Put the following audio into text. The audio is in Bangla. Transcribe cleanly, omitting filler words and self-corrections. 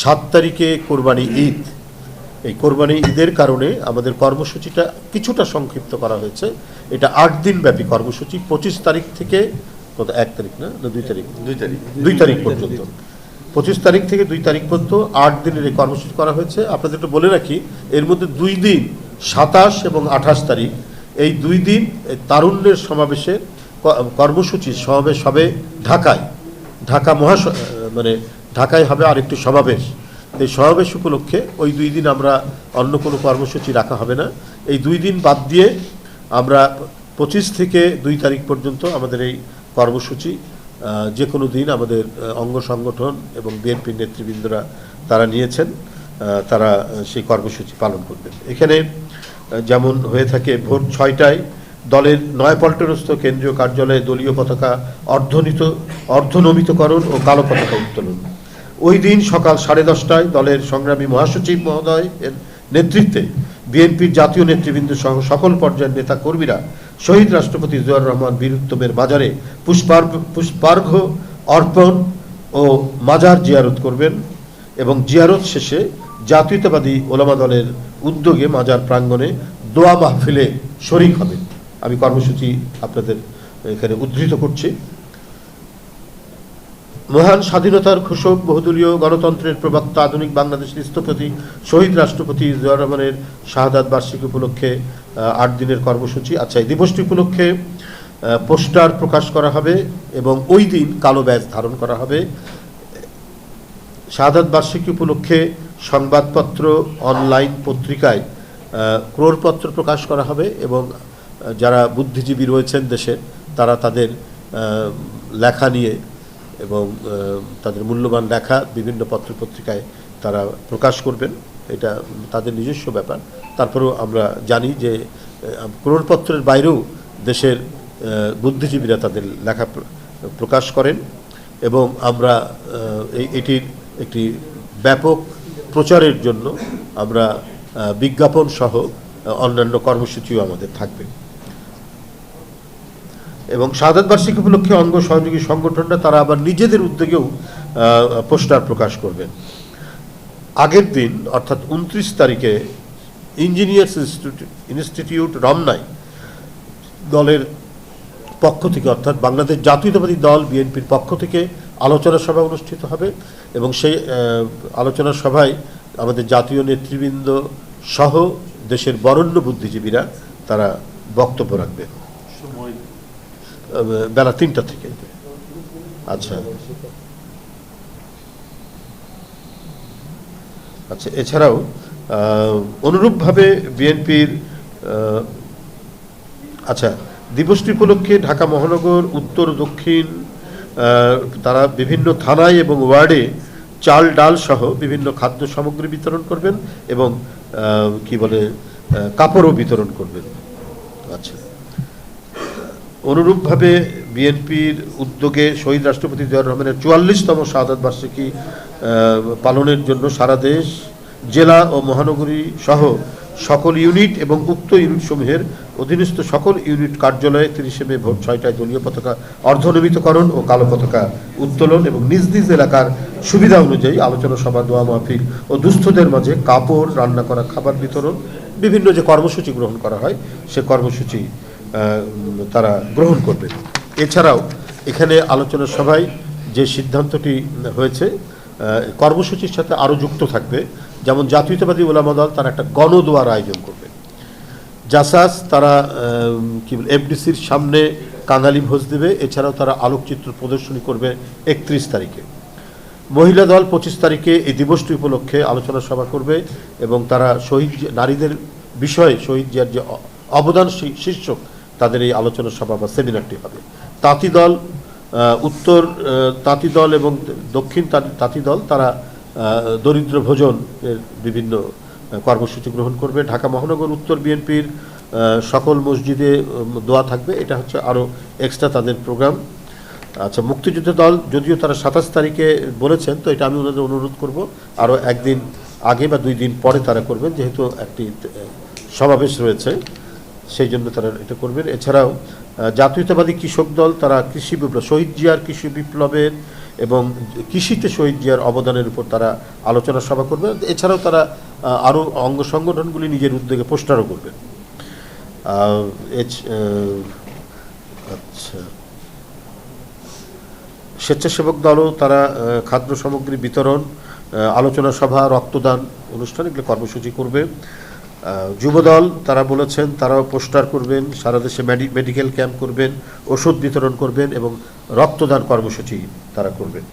7 তারিখে কোরবানি ঈদ। এই কোরবানি ঈদের কারণে আমাদের কর্মসূচিটা কিছুটা সংক্ষিপ্ত করা হয়েছে। এটা 8 দিন ব্যাপী কর্মসূচি। 25 তারিখ থেকে 1 তারিখ না 2 তারিখ 2 তারিখ পর্যন্ত, 25 তারিখ থেকে 2 তারিখ পর্যন্ত 8 দিনের এই কর্মসূচি করা হয়েছে। আপনাদের একটু বলে রাখি, এর মধ্যে 2 দিন 27 এবং 28 তারিখ, এই 2 দিন তারুণ্যের সমাবেশের কর্মসূচি সমাবেশ হবে ঢাকায়। ঢাকায় হবে আরেকটি সমাবেশ। এই সমাবেশ উপলক্ষে ওই 2 দিন আমরা অন্য কোনো কর্মসূচি রাখা হবে না। এই 2 দিন বাদ দিয়ে আমরা 25 থেকে 2 তারিখ পর্যন্ত আমাদের এই কর্মসূচি যে কোনো দিন আমাদের অঙ্গ সংগঠন এবং বিএনপির নেতৃবৃন্দরা তারা নিয়েছেন, তারা সেই কর্মসূচি পালন করবেন। এখানে যেমন হয়ে থাকে, ভোর 6টায় দলের নয়াপল্টনস্থ কেন্দ্রীয় কার্যালয়ে দলীয় পতাকা অর্ধনমিতকরণ ও কালো পতাকা উত্তোলন। ওই দিন সকাল 10:30টায় দলের সংগ্রামী মহাসচিব মহোদয় এর নেতৃত্বে বিএনপির জাতীয় নেতৃবৃন্দ সহ সকল পর্যায়ের নেতা কর্মীরা শহীদ রাষ্ট্রপতি জিয়াউর রহমান বীর উত্তমের মাজারে পুষ্পার্ঘ্য অর্পণ ও মাজার জিয়ারত করবেন এবং জিয়ারত শেষে জাতীয়তাবাদী ওলামা দলের উদ্যোগে মাজার প্রাঙ্গণে দোয়া মাহফিলে শরীক হবেন। আমি কর্মসূচি আপনাদের এখানে উদ্ধৃত করছি। মহান স্বাধীনতার ঘোষক, বহুদলীয় গণতন্ত্রের প্রবক্তা, আধুনিক বাংলাদেশের স্থপতি শহীদ রাষ্ট্রপতি জিয়াউর রহমানের শাহাদাত বার্ষিকী উপলক্ষে 8 দিনের কর্মসূচি। আচ্ছা, এই দিবসটি উপলক্ষে পোস্টার প্রকাশ করা হবে এবং ওই দিন কালো ব্যাজ ধারণ করা হবে। শাহাদাত বার্ষিকী উপলক্ষে সংবাদপত্র, অনলাইন পত্রিকায় ক্রোড়পত্র প্রকাশ করা হবে এবং যারা বুদ্ধিজীবী রয়েছেন দেশের, তারা তাদের লেখা নিয়ে এবং তাদের মূল্যবান লেখা বিভিন্ন পত্রপত্রিকায় তারা প্রকাশ করবেন। এটা তাদের নিজস্ব ব্যাপার। তারপরেও আমরা জানি যে ক্রোড়পত্রের বাইরেও দেশের বুদ্ধিজীবীরা তাদের লেখা প্রকাশ করেন এবং আমরা এটির একটি ব্যাপক প্রচারের জন্য আমরা বিজ্ঞাপন সহ অন্যান্য কর্মসূচিও আমাদের থাকবে। এবং শাহাদাত বার্ষিকী উপলক্ষে অঙ্গ সহযোগী সংগঠনরা তারা আবার নিজেদের উদ্যোগেও পোস্টার প্রকাশ করবেন। আগের দিন অর্থাৎ 29 তারিখে ইঞ্জিনিয়ার্স ইনস্টিটিউট রমনায় দলের পক্ষ থেকে, অর্থাৎ বাংলাদেশ জাতীয়তাবাদী দল বিএনপির পক্ষ থেকে আলোচনা সভা অনুষ্ঠিত হবে এবং সেই আলোচনা সভায় আমাদের জাতীয় নেতৃবৃন্দ সহ দেশের বরেণ্য বুদ্ধিজীবীরা তারা বক্তব্য রাখবেন বেলা 3টা থেকে। আচ্ছা, এছাড়াও অনুরূপভাবে বিএনপির দিবসটি উপলক্ষে ঢাকা মহানগর উত্তর দক্ষিণ তারা বিভিন্ন থানায় এবং ওয়ার্ডে চাল ডাল সহ বিভিন্ন খাদ্য সামগ্রী বিতরণ করবেন এবং কাপড়ও বিতরণ করবেন। আচ্ছা, অনুরূপভাবে বিএনপির উদ্যোগে শহীদ রাষ্ট্রপতি জিয়াউর রহমানের 44তম শাহাদাত বার্ষিকী পালনের জন্য সারা দেশ, জেলা ও মহানগরী সহ সকল ইউনিট এবং উক্ত ইউনিটসমূহের অধীনস্থ সকল ইউনিট কার্যালয়ে 30 মে ভোর 6টায় দলীয় পতাকা অর্ধনমিতকরণ ও কালো পতাকা উত্তোলন এবং নিজ নিজ এলাকার সুবিধা অনুযায়ী আলোচনা সভা, দোয়া মাহফিল ও দুস্থদের মাঝে কাপড়, রান্না করা খাবার বিতরণ, বিভিন্ন যে কর্মসূচি গ্রহণ করা হয় সে কর্মসূচি তারা গ্রহণ করবেন। এছাড়াও এখানে আলোচনা সভায় যে সিদ্ধান্তটি হয়েছে কর্মসূচির সাথে আরও যুক্ত থাকবে, যেমন জাতীয়তাবাদী ওলামা দল তারা একটা গণদোয়ার আয়োজন করবে। জাসাস তারা এফডিসির সামনে কাঙালি ভোজ দেবে। এছাড়াও তারা আলোকচিত্র প্রদর্শনী করবে 31 তারিখে। মহিলা দল 25 তারিখে এই দিবসটি উপলক্ষে আলোচনা সভা করবে এবং তারা শহীদ নারীদের বিষয়ে শহীদ জিয়ার যে অবদান শীর্ষক তাদের এই আলোচনা সভা বা সেমিনারটি হবে। তাঁতি দল, উত্তর তাঁতি দল এবং দক্ষিণ তাঁতি দল তারা দরিদ্র ভোজন এর বিভিন্ন কর্মসূচি গ্রহণ করবে। ঢাকা মহানগর উত্তর বিএনপির সকল মসজিদে দোয়া থাকবে। এটা হচ্ছে আরও এক্সট্রা তাদের প্রোগ্রাম। আচ্ছা, মুক্তিযুদ্ধ দল যদিও তারা 27 তারিখে বলেছেন, তো এটা আমি ওনাদের অনুরোধ করব আরও একদিন আগে বা 2 দিন পরে তারা করবেন, যেহেতু একটি সমাবেশ রয়েছে সেই জন্য তারা এটা করবেন। এছাড়াও জাতীয়তাবাদী কৃষক দল তারা কৃষি বিপ্লব, শহীদ জিয়ার কৃষি বিপ্লবের এবং কৃষিতে শহীদ জিয়ার অবদানের উপর তারা আলোচনা সভা করবে। এছাড়াও তারা আরও অঙ্গ সংগঠনগুলি নিজের উদ্যোগে পোস্টারও করবে। আচ্ছা, স্বেচ্ছাসেবক দলও তারা খাদ্য সামগ্রী বিতরণ, আলোচনা সভা, রক্তদান অনুষ্ঠান এগুলো কর্মসূচি করবে। যুবদল তারা বলেছেন তারাও পোস্টার করবেন, সারা দেশে মেডিকেল ক্যাম্প করবেন, ওষুধ বিতরণ করবেন এবং রক্তদান কর্মসূচি তারা করবেন।